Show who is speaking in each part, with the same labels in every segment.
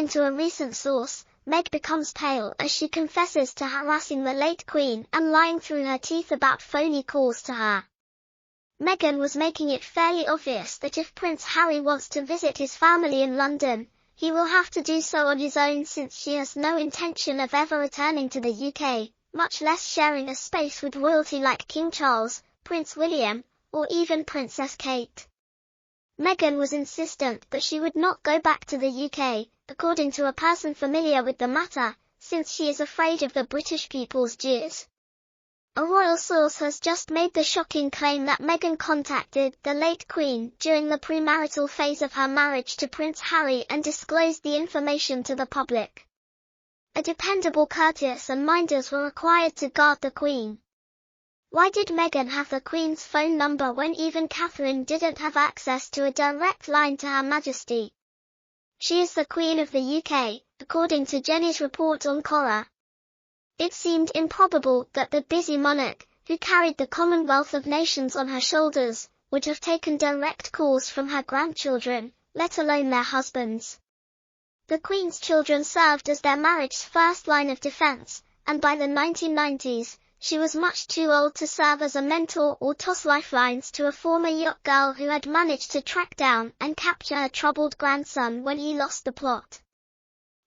Speaker 1: According to a recent source, Meg becomes pale as she confesses to harassing the late Queen and lying through her teeth about phony calls to her. Meghan was making it fairly obvious that if Prince Harry wants to visit his family in London, he will have to do so on his own, since she has no intention of ever returning to the UK, much less sharing a space with royalty like King Charles, Prince William, or even Princess Kate. Meghan was insistent that she would not go back to the UK, according to a person familiar with the matter, since she is afraid of the British people's jeers. A royal source has just made the shocking claim that Meghan contacted the late Queen during the premarital phase of her marriage to Prince Harry and disclosed the information to the public. A dependable courtiers and minders were required to guard the Queen. Why did Meghan have the Queen's phone number when even Catherine didn't have access to a direct line to Her Majesty? She is the Queen of the UK, according to Jenny's report on Quora. It seemed improbable that the busy monarch, who carried the Commonwealth of Nations on her shoulders, would have taken direct calls from her grandchildren, let alone their husbands. The Queen's children served as their marriage's first line of defense, and by the 1990s, she was much too old to serve as a mentor or toss lifelines to a former yacht girl who had managed to track down and capture her troubled grandson when he lost the plot.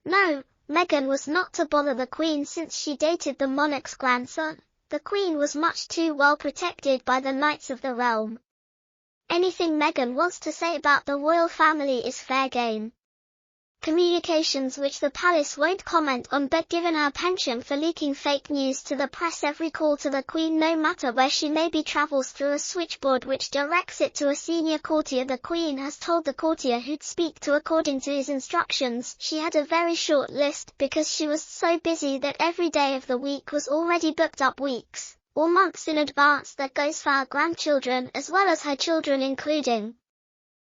Speaker 1: No, Meghan was not to bother the Queen since she dated the monarch's grandson. The Queen was much too well protected by the Knights of the Realm. Anything Meghan wants to say about the royal family is fair game. Communications which the palace won't comment on, but given her penchant for leaking fake news to the press, every call to the Queen, no matter where she may be, travels through a switchboard which directs it to a senior courtier. The Queen has told the courtier who'd speak to according to his instructions. She had a very short list because she was so busy that every day of the week was already booked up weeks or months in advance. That goes for her grandchildren as well as her children, including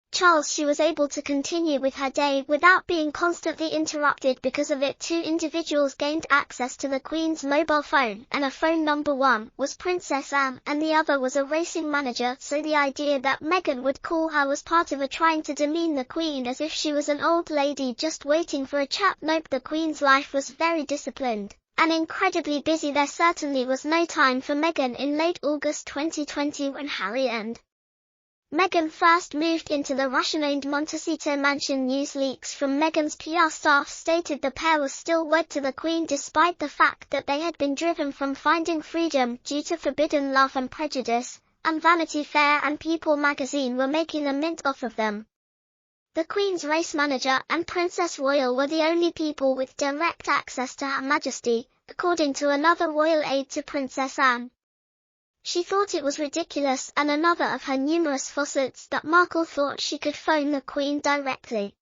Speaker 1: Charles. She was able to continue with her day without being constantly interrupted. Because of it, 2 individuals gained access to the Queen's mobile phone, and a phone number. One was Princess Anne and the other was a racing manager, so the idea that Meghan would call her was part of a trying to demean the Queen as if she was an old lady just waiting for a chat. Nope, the Queen's life was very disciplined and incredibly busy. There certainly was no time for Meghan in late August 2020 when Harry and Meghan first moved into the Russian-owned Montecito mansion. News leaks from Meghan's PR staff stated the pair was still wed to the Queen despite the fact that they had been driven from Finding Freedom due to Forbidden Love and Prejudice, and Vanity Fair and People magazine were making a mint off of them. The Queen's race manager and Princess Royal were the only people with direct access to Her Majesty, according to another royal aide to Princess Anne. She thought it was ridiculous and another of her numerous faucets that Markle thought she could phone the Queen directly.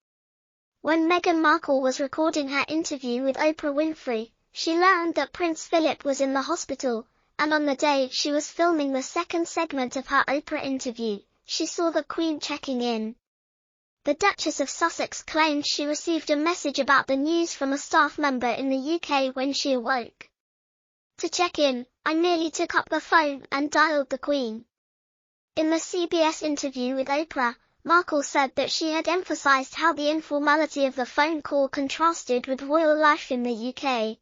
Speaker 1: When Meghan Markle was recording her interview with Oprah Winfrey, she learned that Prince Philip was in the hospital, and on the day she was filming the second segment of her Oprah interview, she saw the Queen checking in. The Duchess of Sussex claimed she received a message about the news from a staff member in the UK when she awoke. To check in, I nearly took up the phone and dialed the Queen. In the CBS interview with Oprah, Markle said that she had emphasized how the informality of the phone call contrasted with royal life in the UK.